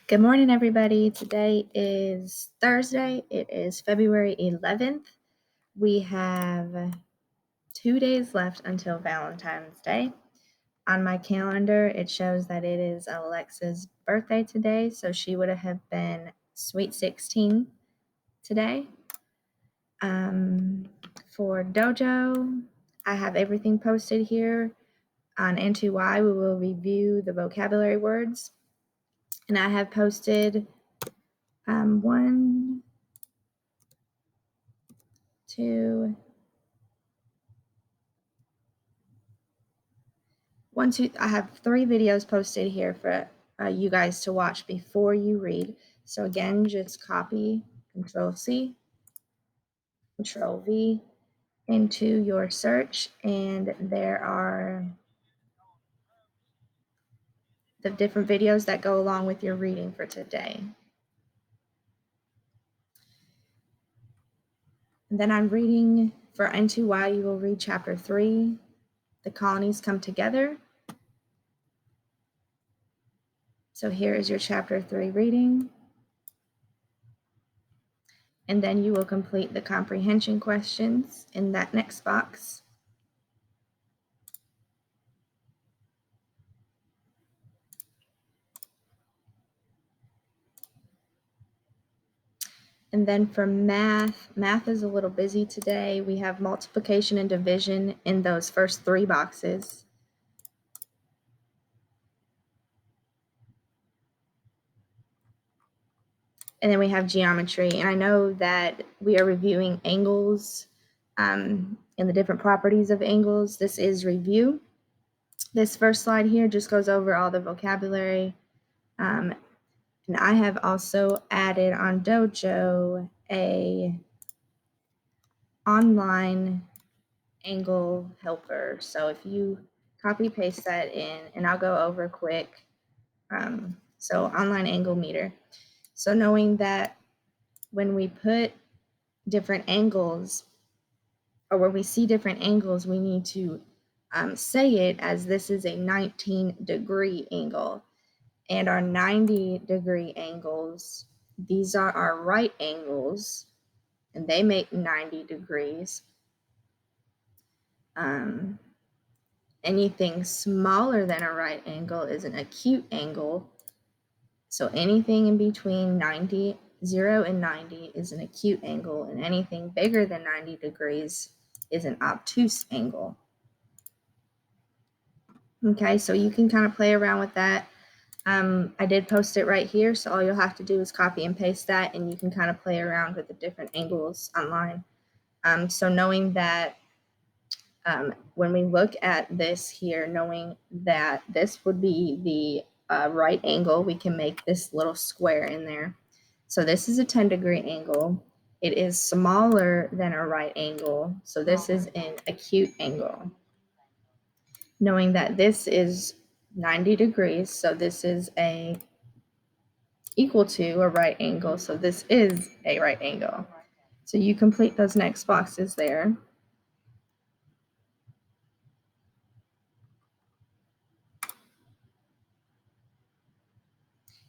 Good morning, everybody. Today is Thursday. It is February 11th. We have 2 days left until Valentine's Day. On my calendar, it shows that it is Alexa's birthday today, so she would have been Sweet 16 today. For Dojo, I have everything posted here. On N2Y, we will review the vocabulary words. And I have posted 1, 2, 1, 2. I have 3 videos posted here for you guys to watch before you read. So again, just copy Control-C, Control-V into your search, and there are the different videos that go along with your reading for today. And then I'm reading for N2Y, you will read chapter 3, The Colonies Come Together. So here is your chapter 3 reading. And then you will complete the comprehension questions in that next box. And then for math is a little busy today. We have multiplication and division in those first 3 boxes. And then we have geometry. And I know that we are reviewing angles and the different properties of angles. This is review. This first slide here just goes over all the vocabulary. And I have also added on Dojo a online angle helper. So if you copy paste that in, and I'll go over quick. So online angle meter. So knowing that when we put different angles, or when we see different angles, we need to say it as this is a 19-degree angle. And our 90-degree angles, these are our right angles, and they make 90 degrees. Anything smaller than a right angle is an acute angle. So anything in between 0 and 90 is an acute angle, and anything bigger than 90 degrees is an obtuse angle. Okay, so you can kind of play around with that. I did post it right here, so all you'll have to do is copy and paste that, and you can kind of play around with the different angles online. So knowing that when we look at this here, knowing that this would be the right angle, we can make this little square in there. So this is a 10-degree angle. It is smaller than a right angle, so this is an acute angle. Knowing that this is 90 degrees, so this is equal to a right angle, so this is a right angle. So you complete those next boxes there.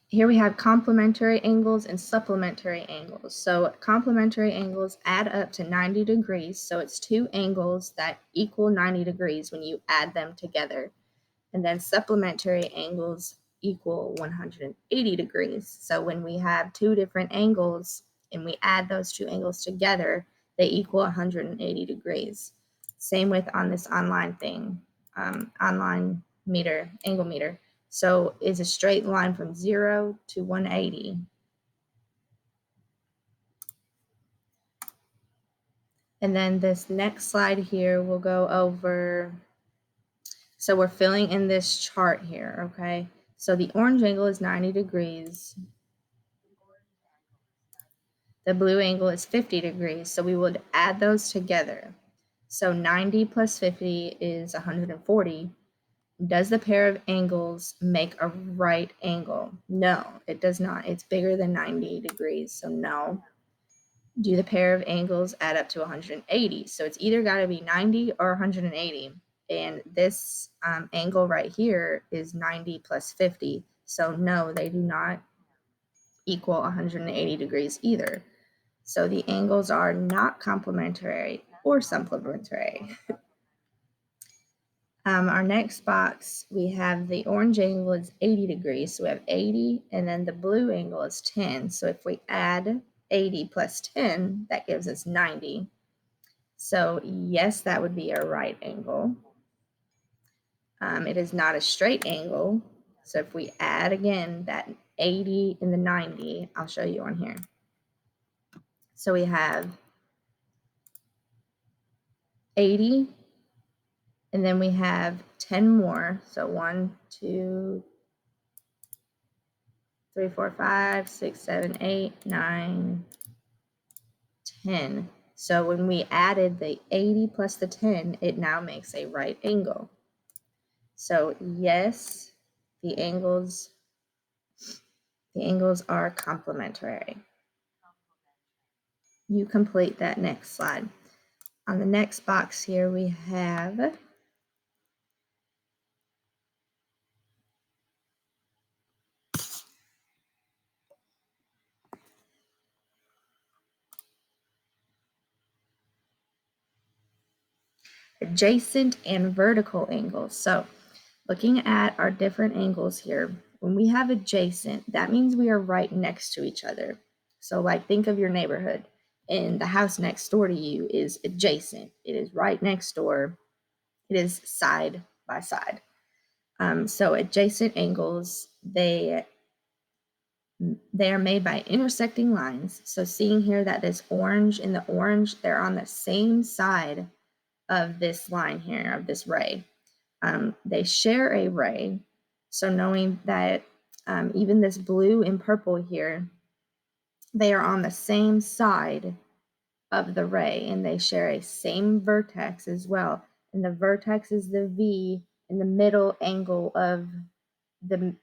Here we have complementary angles and supplementary angles. So complementary angles add up to 90 degrees. So it's 2 angles that equal 90 degrees when you add them together. And then supplementary angles equal 180 degrees. So when we have 2 different angles and we add those 2 angles together, they equal 180 degrees. Same with on this online thing, online meter, angle meter. So is a straight line from 0 to 180. And then this next slide here, we'll go over, so we're filling in this chart here, okay? So the orange angle is 90 degrees. The blue angle is 50 degrees, so we would add those together. So 90 plus 50 is 140. Does the pair of angles make a right angle? No, it does not. It's bigger than 90 degrees, so no. Do the pair of angles add up to 180? So it's either got to be 90 or 180. And this angle right here is 90 plus 50. So no, they do not equal 180 degrees either. So the angles are not complementary or supplementary. Our next box, we have the orange angle is 80 degrees. So we have 80, and then the blue angle is 10. So if we add 80 plus 10, that gives us 90. So yes, that would be a right angle. It is not a straight angle. So if we add again that 80 and the 90, I'll show you on here. So we have 80, and then we have 10 more. So 1, 2, 3, 4, 5, 6, 7, 8, 9, 10. So when we added the 80 plus the 10, it now makes a right angle. So yes, the angles are complementary. You complete that next slide. On the next box here, we have adjacent and vertical angles. So looking at our different angles here, when we have adjacent, that means we are right next to each other. So like think of your neighborhood, and the house next door to you is adjacent. It is right next door. It is side by side. So adjacent angles, they are made by intersecting lines. So seeing here that this orange and the orange, they're on the same side of this line here, of this ray. They share a ray. So knowing that even this blue and purple here, they are on the same side of the ray, and they share a same vertex as well. And the vertex is the V in the middle angle of the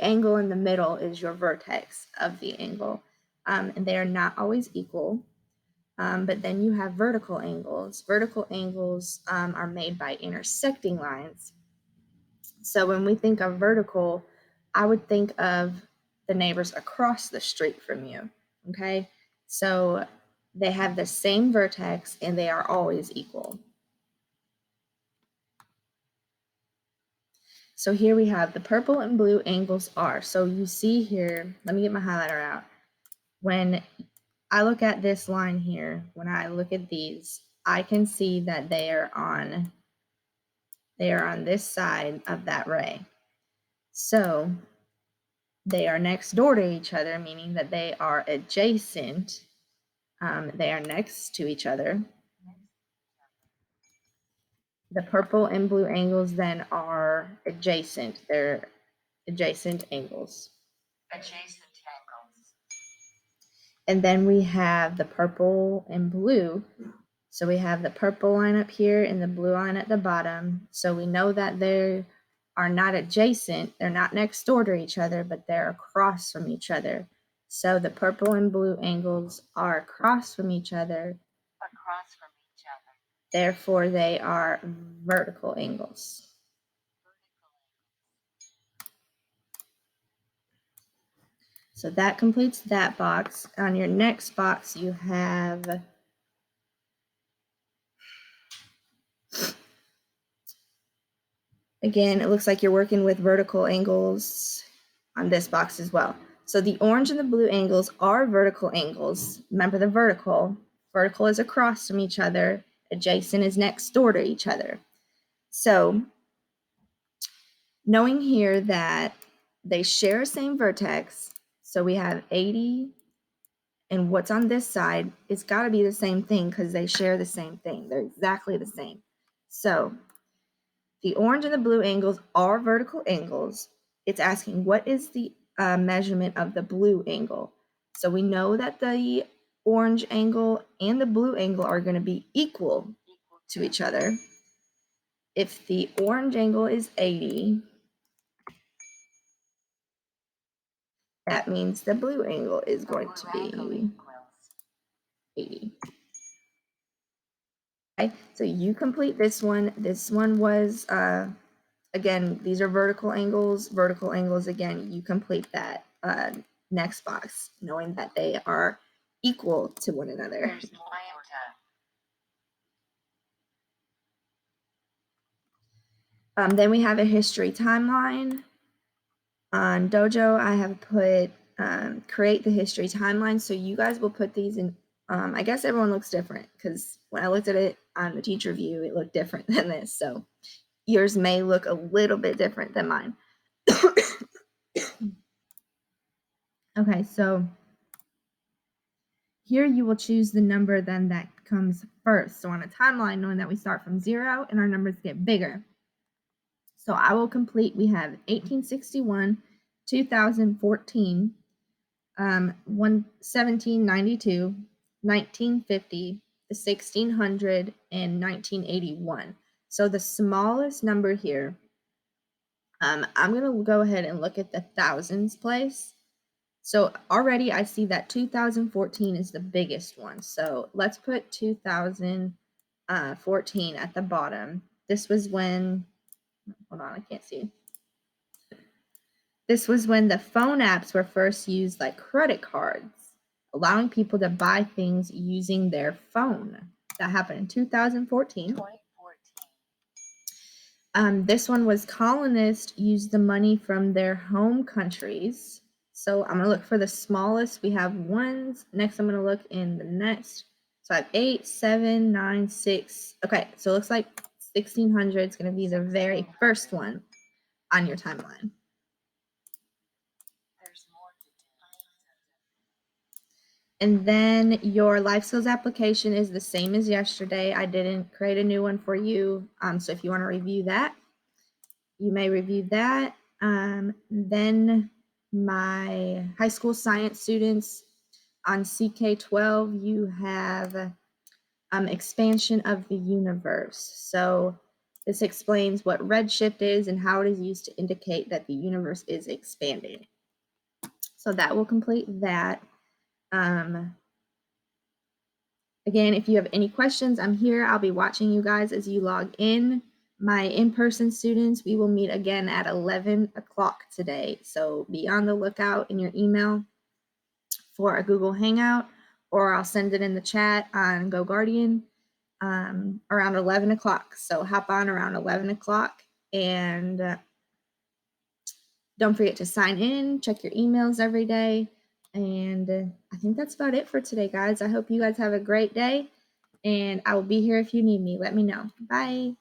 angle in the middle is your vertex of the angle. And they are not always equal. But then you have vertical angles. Vertical angles are made by intersecting lines. So when we think of vertical, I would think of the neighbors across the street from you, okay? So they have the same vertex and they are always equal. So here we have the purple and blue angles are. So you see here, let me get my highlighter out. When I look at this line here, when I look at these, I can see that they are on this side of that ray. So they are next door to each other, meaning that they are adjacent. They are next to each other. The purple and blue angles then are adjacent. They're adjacent angles. And then we have the purple and blue. So we have the purple line up here and the blue line at the bottom. So we know that they are not adjacent. They're not next door to each other, but they're across from each other. So the purple and blue angles are across from each other. Therefore, they are vertical angles. So that completes that box. On your next box, you have again, it looks like you're working with vertical angles on this box as well. So the orange and the blue angles are vertical angles. Remember the vertical. Vertical is across from each other. Adjacent is next door to each other. So knowing here that they share the same vertex, so we have 80, and what's on this side, it's got to be the same thing because they share the same thing. They're exactly the same. So the orange and the blue angles are vertical angles. It's asking what is the measurement of the blue angle. So we know that the orange angle and the blue angle are going to be equal to each other. If the orange angle is 80, that means the blue angle is going to be 80. Okay, so you complete this one. This one was, again, these are vertical angles. Vertical angles, again, you complete that. next box, knowing that they are equal to one another. Then we have a history timeline. On Dojo, I have put create the history timeline. So you guys will put these in. I guess everyone looks different because when I looked at it on the teacher view, it looked different than this. So yours may look a little bit different than mine. Okay, so here you will choose the number then that comes first. So on a timeline, knowing that we start from 0 and our numbers get bigger. So I will complete, we have 1861, 2014, 1792, 1950, the 1600, and 1981. So the smallest number here, I'm going to go ahead and look at the thousands place. So already I see that 2014 is the biggest one. So let's put 2014 at the bottom. This was when, hold on, I can't see. This was when the phone apps were first used like credit cards, allowing people to buy things using their phone. That happened in 2014. This one was colonists used the money from their home countries. So I'm going to look for the smallest. We have ones. Next, I'm going to look in the next. So I have 8, 7, 9, 6. Okay, so it looks like 1600 is going to be the very first one on your timeline. And then your life skills application is the same as yesterday. I didn't create a new one for you. So if you want to review that, you may review that. Then my high school science students on CK12, you have expansion of the universe. So this explains what redshift is and how it is used to indicate that the universe is expanding. So that will complete that. Again, if you have any questions, I'm here. I'll be watching you guys as you log in. My in-person students, we will meet again at 11 o'clock today. So be on the lookout in your email for a Google Hangout, or I'll send it in the chat on GoGuardian around 11 o'clock. So hop on around 11 o'clock and don't forget to sign in, check your emails every day. And I think that's about it for today, guys. I hope you guys have a great day. And I will be here if you need me. Let me know. Bye.